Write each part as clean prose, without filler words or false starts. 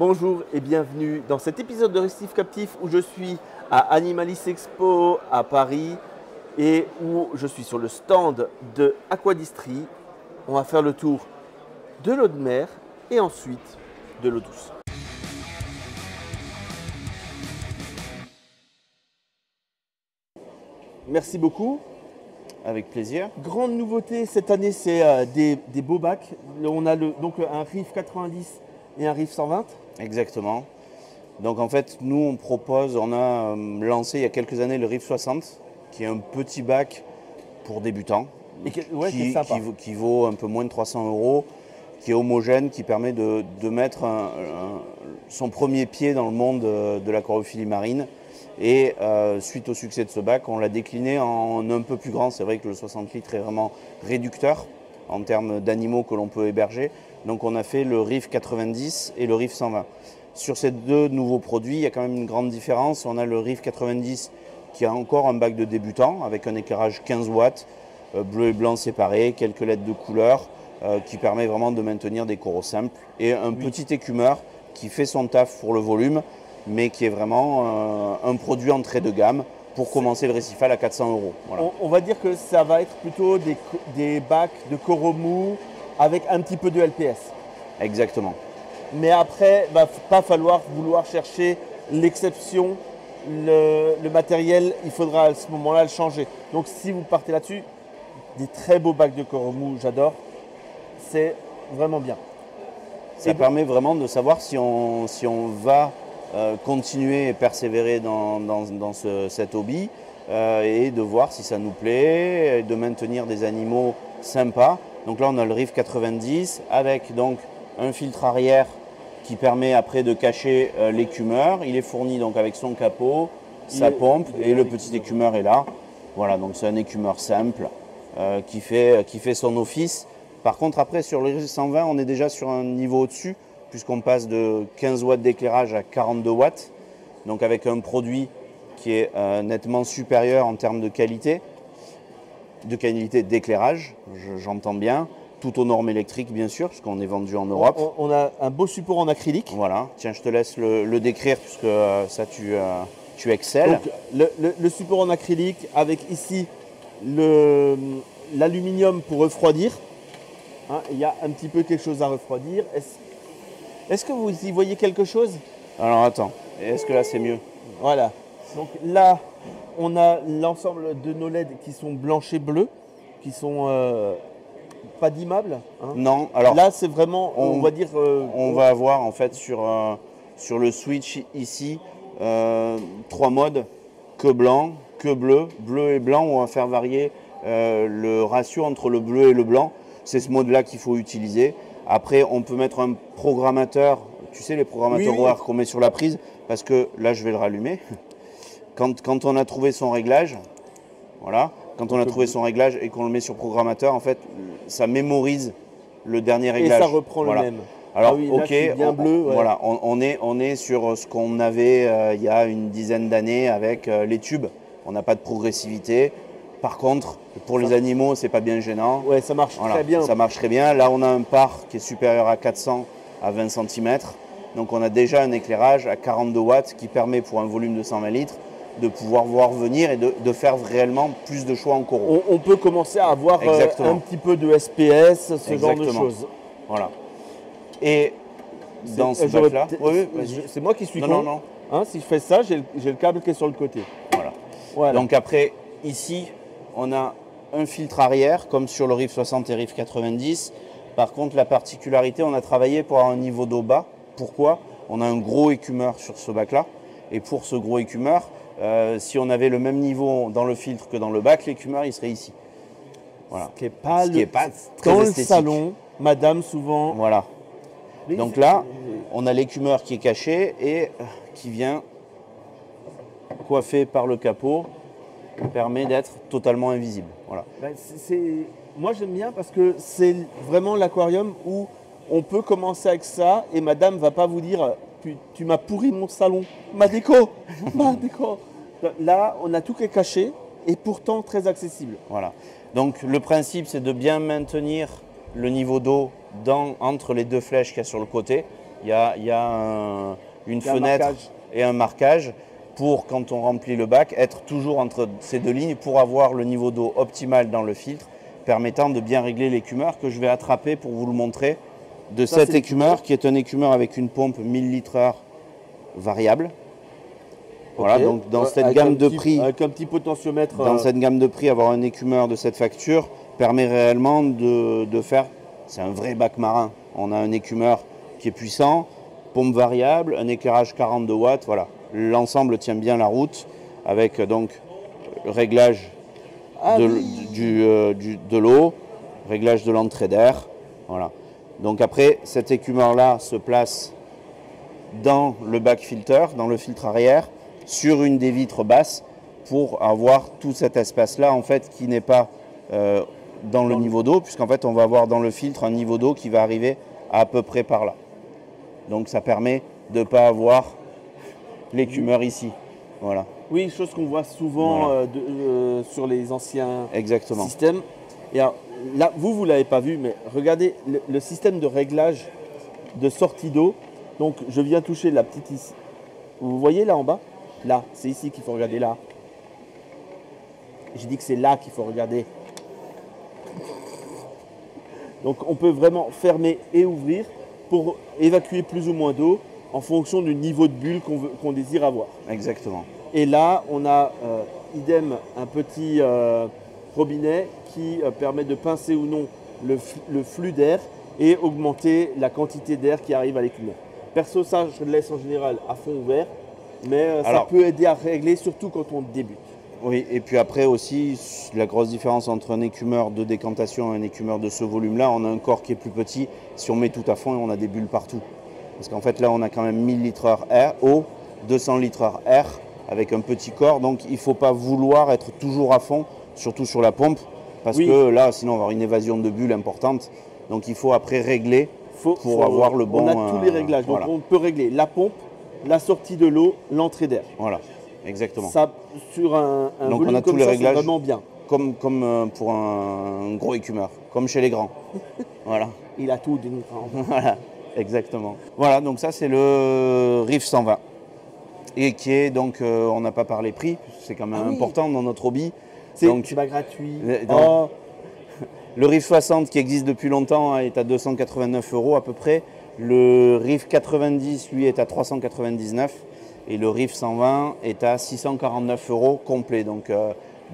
Bonjour et bienvenue dans cet épisode de Restif Captif où je suis à Animalis Expo à Paris et où je suis sur le stand de Aquadistri. On va faire le tour de l'eau de mer et ensuite de l'eau douce. Merci beaucoup. Avec plaisir. Grande nouveauté cette année, c'est des beaux bacs. On a donc un Reef 90 et un Reef 120. Exactement. Donc en fait, nous on propose, on a lancé il y a quelques années le Reef 60, qui est un petit bac pour débutants, qui vaut un peu moins de 300 €, qui est homogène, qui permet de mettre son premier pied dans le monde de l'aquariophilie marine. Et suite au succès de ce bac, on l'a décliné en un peu plus grand. C'est vrai que le 60 litres est vraiment réducteur en termes d'animaux que l'on peut héberger. Donc on a fait le Reef 90 et le Reef 120. Sur ces deux nouveaux produits, il y a quand même une grande différence. On a le Reef 90 qui a encore un bac de débutant avec un éclairage 15 watts, bleu et blanc séparés, quelques LED de couleur qui permet vraiment de maintenir des coraux simples. Et un petit écumeur qui fait son taf pour le volume, mais qui est vraiment un produit entrée de gamme pour commencer le récifal à 400 €. Voilà. On va dire que ça va être plutôt des bacs de coraux mous avec un petit peu de LPS. Exactement. Mais après, il ne va pas falloir vouloir chercher l'exception, le matériel, il faudra à ce moment-là le changer. Donc si vous partez là-dessus, des très beaux bacs de coraux mous, j'adore, c'est vraiment bien. Ça permet vraiment de savoir si on va continuer et persévérer dans cet hobby et de voir si ça nous plaît, et de maintenir des animaux sympas. Donc là on a le Reef 90 avec donc un filtre arrière qui permet après de cacher l'écumeur. Il est fourni donc avec son capot, sa pompe et le petit écumeur est là. Voilà, donc c'est un écumeur simple qui fait son office. Par contre après sur le Reef 120 on est déjà sur un niveau au-dessus, puisqu'on passe de 15 watts d'éclairage à 42 watts, donc avec un produit qui est nettement supérieur en termes de qualité d'éclairage, j'entends bien, tout aux normes électriques bien sûr, puisqu'on est vendu en Europe. On a un beau support en acrylique. Voilà, tiens, je te laisse le décrire, puisque ça tu excelles. Donc, le support en acrylique avec ici l'aluminium pour refroidir. Hein, il y a un petit peu quelque chose à refroidir. Est-ce que vous y voyez quelque chose? Alors attends, est-ce que là c'est mieux? Voilà. Donc là, on a l'ensemble de nos LED qui sont blancs et bleus, qui sont pas dimmables. Hein. Non, alors là c'est vraiment, on va dire... on va avoir en fait sur le switch ici 3 modes, que blanc, que bleu, bleu et blanc. On va faire varier le ratio entre le bleu et le blanc. C'est ce mode-là qu'il faut utiliser. Après, on peut mettre un programmateur, tu sais, les programmateurs horaires qu'on met sur la prise, parce que là, je vais le rallumer. Quand on a trouvé son réglage, voilà, quand on a trouvé son réglage et qu'on le met sur programmateur, en fait, ça mémorise le dernier réglage. Et ça reprend le même. Alors, oui, ok, là, bien bleu, ouais. Voilà, on est sur ce qu'on avait il y a une dizaine d'années avec les tubes. On n'a pas de progressivité. Par contre, pour les animaux, c'est pas bien gênant. Ouais, ça marche très bien. Ça marche très bien. Là, on a un par qui est supérieur à 400 à 20 cm. Donc, on a déjà un éclairage à 42 watts qui permet, pour un volume de 120 litres, de pouvoir voir venir et de faire réellement plus de choix en coraux. On peut commencer à avoir un petit peu de SPS, ce genre de choses. Voilà. Et dans ce bac-là, c'est moi qui suis con. Non. Hein, si je fais ça, j'ai le câble qui est sur le côté. Voilà. Donc après, ici, on a un filtre arrière, comme sur le Reef 60 et Reef 90. Par contre, la particularité, on a travaillé pour avoir un niveau d'eau bas. Pourquoi? On a un gros écumeur sur ce bac-là. Et pour ce gros écumeur, si on avait le même niveau dans le filtre que dans le bac, l'écumeur, il serait ici. Voilà. Ce qui n'est pas très dans esthétique. Le salon, madame, souvent. Voilà. Donc là, on a l'écumeur qui est caché et qui vient coiffé par le capot, permet d'être totalement invisible. Voilà. Moi j'aime bien parce que c'est vraiment l'aquarium où on peut commencer avec ça et madame va pas vous dire tu m'as pourri mon salon, ma déco. Là on a tout qui est caché et pourtant très accessible. Voilà. Donc le principe c'est de bien maintenir le niveau d'eau entre les deux flèches qu'il y a sur le côté. il y a une fenêtre et un marquage pour, quand on remplit le bac, être toujours entre ces deux lignes pour avoir le niveau d'eau optimal dans le filtre, permettant de bien régler l'écumeur que je vais attraper pour vous le montrer. De cet écumeur qui est un écumeur avec une pompe 1000 litres/heure variable. Voilà, donc dans cette gamme de prix, avec un petit potentiomètre. Dans cette gamme de prix, avoir un écumeur de cette facture permet réellement de faire. C'est un vrai bac marin. On a un écumeur qui est puissant, pompe variable, un éclairage 42 watts. Voilà, l'ensemble tient bien la route avec donc le réglage de l'eau, réglage de l'entrée d'air. Voilà. Donc après, cet écumeur-là se place dans le bac filter, dans le filtre arrière, sur une des vitres basses pour avoir tout cet espace-là en fait qui n'est pas dans le niveau d'eau, puisqu'en fait on va avoir dans le filtre un niveau d'eau qui va arriver à peu près par là. Donc ça permet de ne pas avoir l'écumeur ici. Voilà. Oui, chose qu'on voit souvent sur les anciens systèmes. Et alors, là, vous ne l'avez pas vu, mais regardez le système de réglage de sortie d'eau. Donc je viens toucher la petite ici. Vous voyez là en bas? Là, c'est ici qu'il faut regarder là. J'ai dit que c'est là qu'il faut regarder. Donc on peut vraiment fermer et ouvrir pour évacuer plus ou moins d'eau en fonction du niveau de bulle qu'on désire avoir. Exactement. Et là, on a idem un petit robinet qui permet de pincer ou non le flux d'air et augmenter la quantité d'air qui arrive à l'écumeur. Perso, ça, je le laisse en général à fond ouvert, mais ça peut aider à régler, surtout quand on débute. Oui, et puis après aussi, la grosse différence entre un écumeur de décantation et un écumeur de ce volume-là, on a un corps qui est plus petit. Si on met tout à fond, on a des bulles partout. Parce qu'en fait, là, on a quand même 1000 litres/heure eau, 200 litres/heure air, avec un petit corps. Donc, il ne faut pas vouloir être toujours à fond, surtout sur la pompe, parce que là, sinon, on va avoir une évasion de bulles importante. Donc, il faut après régler pour avoir le bon... On a tous les réglages. Donc, on peut régler la pompe, la sortie de l'eau, l'entrée d'air. Voilà, exactement. Ça, sur un donc, volume on a tous comme les ça, réglages c'est vraiment bien. Comme pour un gros écumeur, comme chez les grands. Voilà. Il a tout d'une grande. Voilà, exactement. Voilà, donc ça, c'est le Riff 120. Et qui est donc, on n'a pas parlé prix, c'est quand même important dans notre hobby. C'est pas gratuit. Le Riff 60 qui existe depuis longtemps est à 289 € à peu près. Le Riff 90, lui, est à 399. Et le Riff 120 est à 649 € complet. Donc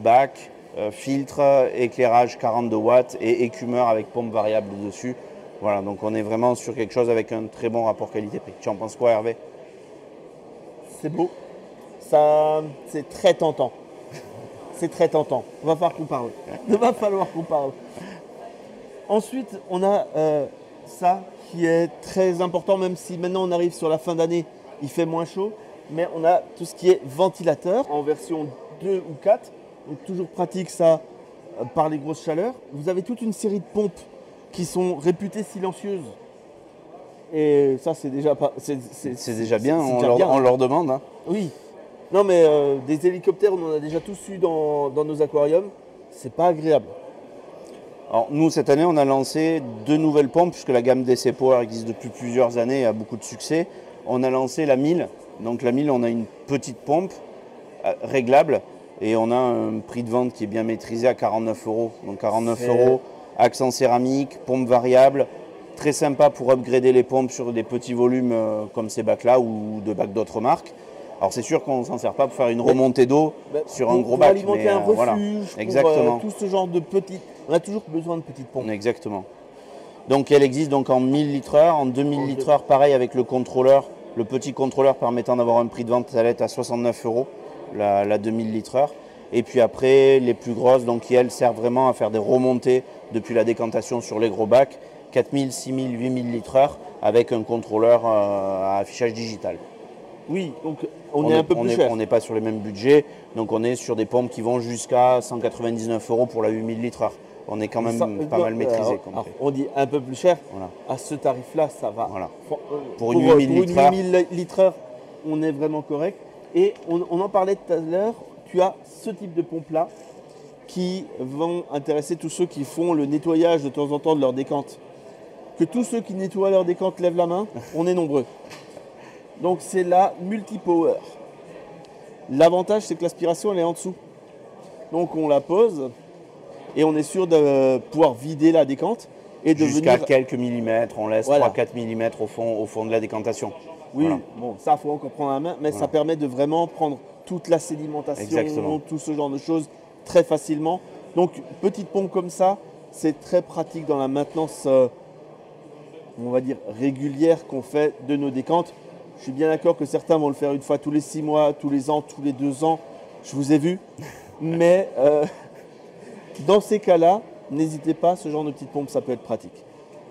bac, filtre, éclairage 42 watts et écumeur avec pompe variable dessus. Voilà, donc on est vraiment sur quelque chose avec un très bon rapport qualité-prix. Tu en penses quoi, Hervé? C'est beau. Ça, c'est très tentant. C'est très tentant. Il va falloir qu'on parle. Il va falloir qu'on parle. Ensuite, on a ça qui est très important, même si maintenant on arrive sur la fin d'année, il fait moins chaud. Mais on a tout ce qui est ventilateur en version 2 ou 4. Donc toujours pratique ça par les grosses chaleurs. Vous avez toute une série de pompes qui sont réputées silencieuses. Et ça, c'est déjà pas. C'est déjà bien, on leur demande. Hein. Oui. Non, mais des hélicoptères, on en a déjà tous eu dans nos aquariums. C'est pas agréable. Alors, nous, cette année, on a lancé 2 nouvelles pompes, puisque la gamme DC Power existe depuis plusieurs années et a beaucoup de succès. On a lancé la 1000. Donc, la 1000, on a une petite pompe réglable et on a un prix de vente qui est bien maîtrisé à 49 €. Donc, 49 €, accent céramique, pompe variable. Très sympa pour upgrader les pompes sur des petits volumes comme ces bacs-là ou de bacs d'autres marques. Alors c'est sûr qu'on ne s'en sert pas pour faire une remontée d'eau sur un gros bac. Pour alimenter un refuge, voilà. Exactement. Tout ce genre de petites... On a toujours besoin de petites pompes. Exactement. Donc elle existe donc en 1000 litres/heure, en 2000 litres/heure, pareil avec le contrôleur, le petit contrôleur permettant d'avoir un prix de vente, ça va être à 69 €, la 2000 litres/heure. Et puis après, les plus grosses, donc qui elles servent vraiment à faire des remontées depuis la décantation sur les gros bacs, 4000, 6000, 8000 litres/heure avec un contrôleur à affichage digital. Oui, donc on est un peu plus cher. On n'est pas sur les mêmes budgets, donc on est sur des pompes qui vont jusqu'à 199 € pour la 8000 litres/heure. On est quand même pas mal maîtrisé. On dit un peu plus cher. Voilà. À ce tarif-là, ça va. Voilà. Pour une 8000 litres/heure, on est vraiment correct. Et on en parlait tout à l'heure, tu as ce type de pompe-là qui vont intéresser tous ceux qui font le nettoyage de temps en temps de leur décante. que tous ceux qui nettoient leur décante lèvent la main. On est nombreux. Donc c'est la Multi-Power. L'avantage, c'est que l'aspiration, elle est en dessous. Donc on la pose et on est sûr de pouvoir vider la décante. Jusqu'à quelques millimètres, on laisse 3-4 millimètres au fond de la décantation. Oui, bon, ça, il faut encore prendre la main, mais ça permet de vraiment prendre toute la sédimentation, tout ce genre de choses très facilement. Donc, petite pompe comme ça, c'est très pratique dans la maintenance, on va dire, régulière qu'on fait de nos décantes. Je suis bien d'accord que certains vont le faire une fois tous les 6 mois, tous les ans, tous les 2 ans. Je vous ai vu. Mais dans ces cas-là, n'hésitez pas, ce genre de petite pompe, ça peut être pratique.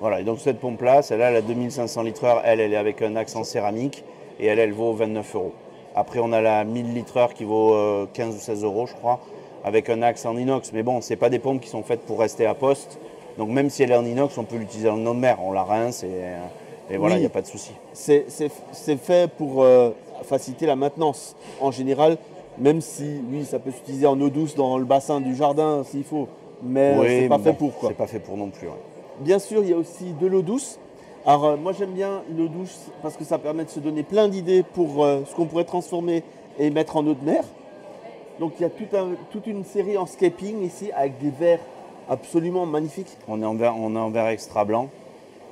Voilà, et donc cette pompe-là, celle-là, la 2500 litres-heure, elle est avec un axe en céramique et elle vaut 29 €. Après, on a la 1000 litres-heure qui vaut 15 ou 16 €, je crois, avec un axe en inox. Mais bon, ce n'est pas des pompes qui sont faites pour rester à poste. Donc même si elle est en inox, on peut l'utiliser en eau de mer. On la rince et voilà, il n'y a pas de souci. C'est fait pour faciliter la maintenance en général, même si, oui, ça peut s'utiliser en eau douce dans le bassin du jardin s'il faut. Mais c'est pas fait pour quoi. C'est pas fait pour non plus. Ouais. Bien sûr, il y a aussi de l'eau douce. Alors moi j'aime bien l'eau douce parce que ça permet de se donner plein d'idées pour ce qu'on pourrait transformer et mettre en eau de mer. Donc il y a toute une série en scaping ici avec des verres absolument magnifiques. On est en verre extra blanc.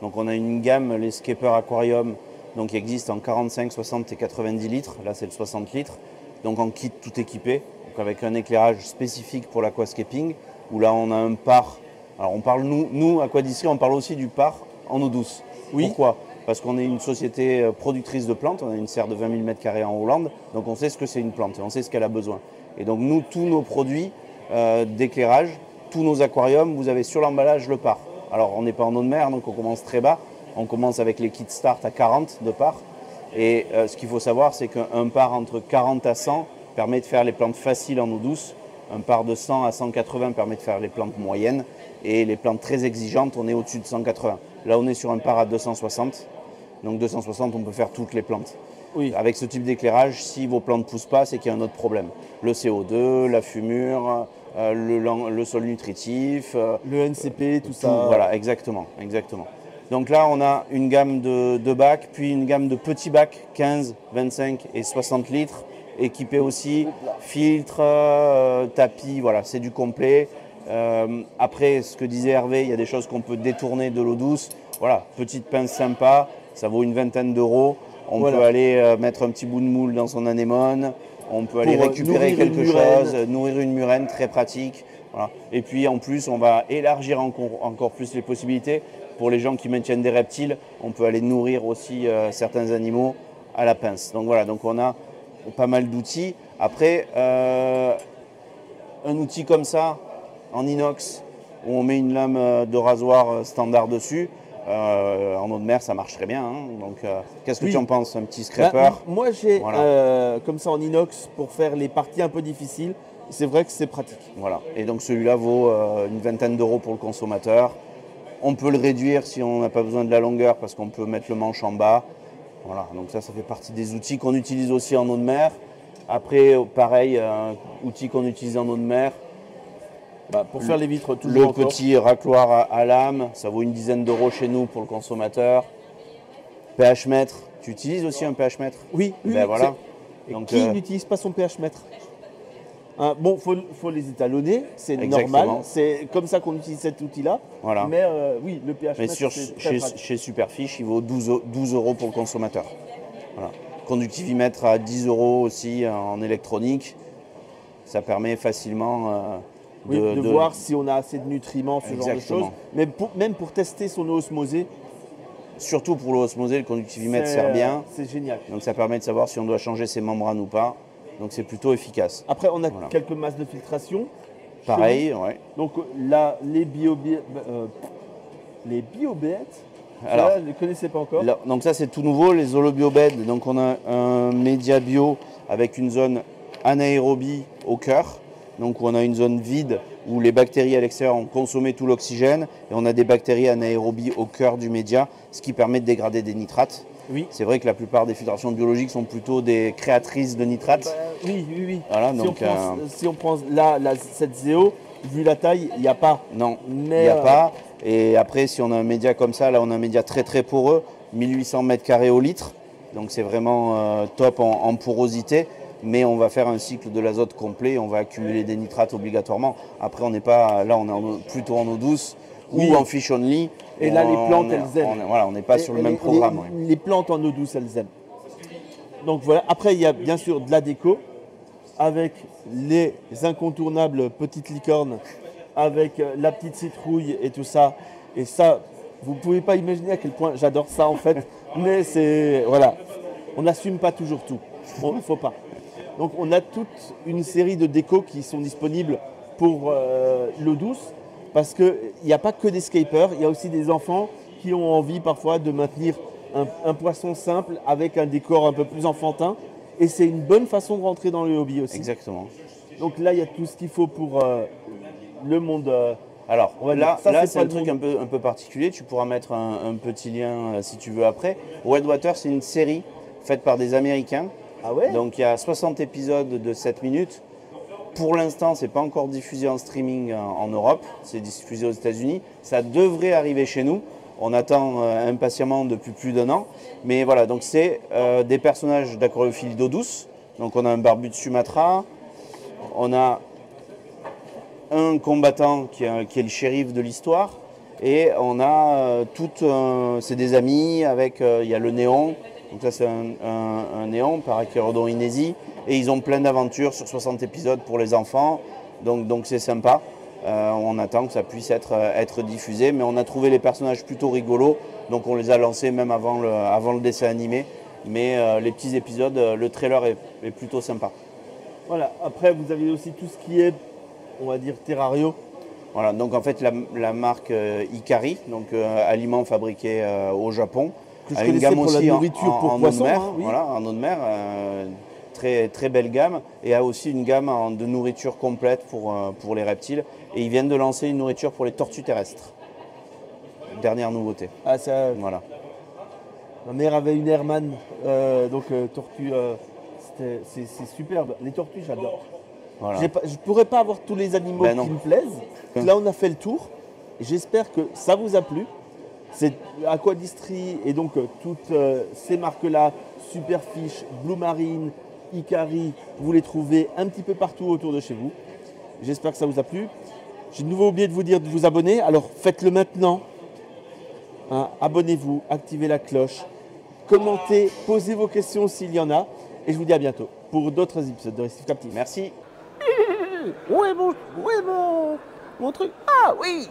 Donc on a une gamme, les Skipper Aquarium, donc qui existe en 45, 60 et 90 litres. Là c'est le 60 litres. Donc en kit tout équipé, donc avec un éclairage spécifique pour l'aquascaping. Où là on a un par. Alors on parle, nous Aquadistrie, on parle aussi du par en eau douce. Oui. Pourquoi? Parce qu'on est une société productrice de plantes, on a une serre de 20 000 m² en Hollande, donc on sait ce que c'est une plante, on sait ce qu'elle a besoin. Et donc nous, tous nos produits d'éclairage, tous nos aquariums, vous avez sur l'emballage le par. Alors on n'est pas en eau de mer, donc on commence très bas, on commence avec les kits start à 40 de par. Et ce qu'il faut savoir, c'est qu'un par entre 40 à 100 permet de faire les plantes faciles en eau douce. Un par de 100 à 180 permet de faire les plantes moyennes et les plantes très exigeantes, on est au-dessus de 180. Là, on est sur un par à 260. Donc 260, on peut faire toutes les plantes. Oui. Avec ce type d'éclairage, si vos plantes ne poussent pas, c'est qu'il y a un autre problème. Le CO2, la fumure, le sol nutritif. Le NCP, tout ça. Voilà, exactement. Donc là, on a une gamme de bacs, puis une gamme de petits bacs, 15, 25 et 60 litres. Équipé aussi, filtre, tapis, voilà, c'est du complet. Après, ce que disait Hervé, il y a des choses qu'on peut détourner de l'eau douce. Voilà, petite pince sympa, ça vaut une vingtaine d'euros. On peut aller mettre un petit bout de moule dans son anémone. On peut aller récupérer quelque chose, nourrir une murène, très pratique. Voilà. Et puis en plus, on va élargir encore plus les possibilités. Pour les gens qui maintiennent des reptiles, on peut aller nourrir aussi certains animaux à la pince. Donc voilà, donc on a pas mal d'outils. Après, un outil comme ça, en inox, où on met une lame de rasoir standard dessus, en eau de mer, ça marche très bien. Hein. Donc, qu'est-ce que tu en penses? Un petit scraper? Moi, j'ai comme ça en inox pour faire les parties un peu difficiles. C'est vrai que c'est pratique. Voilà. Et donc, celui-là vaut une vingtaine d'euros pour le consommateur. On peut le réduire si on n'a pas besoin de la longueur parce qu'on peut mettre le manche en bas. Voilà, donc ça fait partie des outils qu'on utilise aussi en eau de mer. Après, pareil, outil qu'on utilise en eau de mer. Pour faire les vitres, toujours le petit racloir à lame, ça vaut une dizaine d'euros chez nous pour le consommateur. pH mètre, tu utilises aussi un pH mètre? Oui. Voilà. Donc, qui n'utilise pas son pH mètre? Bon, faut les étalonner, c'est normal. C'est comme ça qu'on utilise cet outil-là. Voilà. Mais oui, le pH mètre, chez Superfiche, il vaut 12 € pour le consommateur. Voilà. Conductivimètre à 10 € aussi en électronique. Ça permet facilement de voir si on a assez de nutriments, ce genre de choses. Mais même pour tester son eau osmosée. Surtout pour l'eau osmosée, le conductivimètre sert bien. C'est génial. Donc ça permet de savoir si on doit changer ses membranes ou pas. Donc c'est plutôt efficace. Après, on a quelques masses de filtration. Pareil, ouais. Donc là, les biobéètes, alors, je ne les connaissais pas encore. Là, donc ça, c'est tout nouveau, les holobiobèdes. Donc on a un média bio avec une zone anaérobie au cœur. Donc on a une zone vide où les bactéries à l'extérieur ont consommé tout l'oxygène. Et on a des bactéries anaérobies au cœur du média, ce qui permet de dégrader des nitrates. Oui. C'est vrai que la plupart des filtrations biologiques sont plutôt des créatrices de nitrates. Oui. Voilà, si on prend là, cette ZEO, vu la taille, il n'y a pas. Non, il n'y a pas. Et après, si on a un média comme ça, là on a un média très très poreux, 1800 m² au litre. Donc c'est vraiment top en porosité. Mais on va faire un cycle de l'azote complet, on va accumuler des nitrates obligatoirement. Après, on n'est pas là, on est plutôt en eau douce ou en fish only. Et là, les plantes, elles aiment. On n'est pas sur le même programme. Les plantes en eau douce, elles aiment. Donc voilà. Après, il y a bien sûr de la déco avec les incontournables petites licornes, avec la petite citrouille et tout ça. Et ça, vous ne pouvez pas imaginer à quel point j'adore ça en fait. Mais c'est voilà, on n'assume pas toujours tout. Il ne faut pas. Donc on a toute une série de décos qui sont disponibles pour l'eau douce parce qu'il n'y a pas que des scapers, il y a aussi des enfants qui ont envie parfois de maintenir un poisson simple avec un décor un peu plus enfantin et c'est une bonne façon de rentrer dans le hobby aussi. Exactement. Donc là il y a tout ce qu'il faut pour le monde. Alors là c'est un truc un peu particulier, tu pourras mettre un petit lien si tu veux après. Redwater, c'est une série faite par des Américains. Ah ouais ? Donc il y a 60 épisodes de 7 minutes. Pour l'instant, ce n'est pas encore diffusé en streaming en Europe, c'est diffusé aux États-Unis. Ça devrait arriver chez nous. On attend impatiemment depuis plus d'1 an. Mais voilà, donc c'est des personnages d'aquariophilie d'eau douce. Donc on a un barbu de Sumatra, on a un combattant qui est le shérif de l'histoire, et on a c'est des amis avec, il y a le néon. Donc ça c'est un néon par Acherodon inesi et ils ont plein d'aventures sur 60 épisodes pour les enfants, donc c'est sympa. On attend que ça puisse être diffusé, mais on a trouvé les personnages plutôt rigolos, donc on les a lancés même avant le dessin animé. Mais les petits épisodes, le trailer est plutôt sympa. Voilà, après vous avez aussi tout ce qui est, on va dire, Terrario. Voilà, donc en fait la marque Ikari, donc aliment fabriqué au Japon. Que je connaissais pour la nourriture pour poissons. Eau de mer, voilà, en eau de mer, très, très belle gamme. Et a aussi une gamme de nourriture complète pour les reptiles. Et ils viennent de lancer une nourriture pour les tortues terrestres. Dernière nouveauté. Ah, ça, voilà. Ma mère avait une Hermann, tortue, c'est superbe. Les tortues, j'adore. Voilà. Je ne pourrais pas avoir tous les animaux qui me plaisent. Là, on a fait le tour. J'espère que ça vous a plu. C'est Aquadistrie et donc toutes ces marques-là, Superfish, Blue Marine, Ikari, vous les trouvez un petit peu partout autour de chez vous. J'espère que ça vous a plu. J'ai de nouveau oublié de vous dire de vous abonner, alors faites-le maintenant. Hein, abonnez-vous, activez la cloche, commentez, posez vos questions s'il y en a. Et je vous dis à bientôt pour d'autres épisodes de Récif Captif. Merci. Où est mon truc? Ah oui.